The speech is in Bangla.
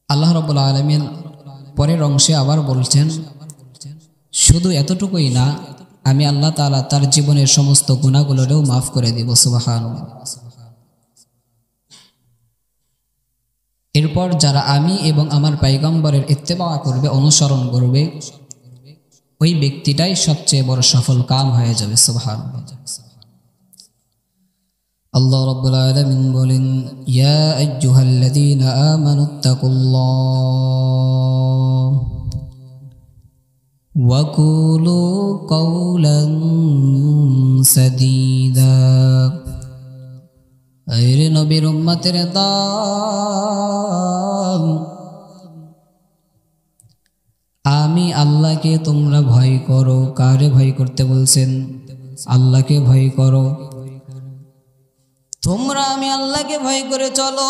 আল্লাহ রাব্বুল আলামিন পরের অংশে আবার বলছেন, শুধু এতটুকুই না, আমি আল্লাহ তাআলা তার জীবনের সমস্ত গুনাহগুলোও মাফ করে দিব। সুবহানাল্লাহ। এরপর যারা আমি এবং আমার পয়গম্বরের ইত্তেবা করবে, অনুসরণ করবে, ওই ব্যক্তিটাই সবচেয়ে বড় সফল কাম হয়ে যাবে। সুবহানাল্লাহ। আল্লাহ রাব্বুল আলামিন বলেন, ইয়া আইয়ুহাল্লাযীনা আমানুত্তাকুল্লাহ ওয়া কুলু কাওলান সাদীদা। আরে নবীর উম্মতের দল, আমি আল্লাহকে তোমরা ভয় করো। কারে ভয় করতে বলছেন? আল্লাহকে ভয় করো। তোমরা আমি আল্লাহকে ভয় করে চলো।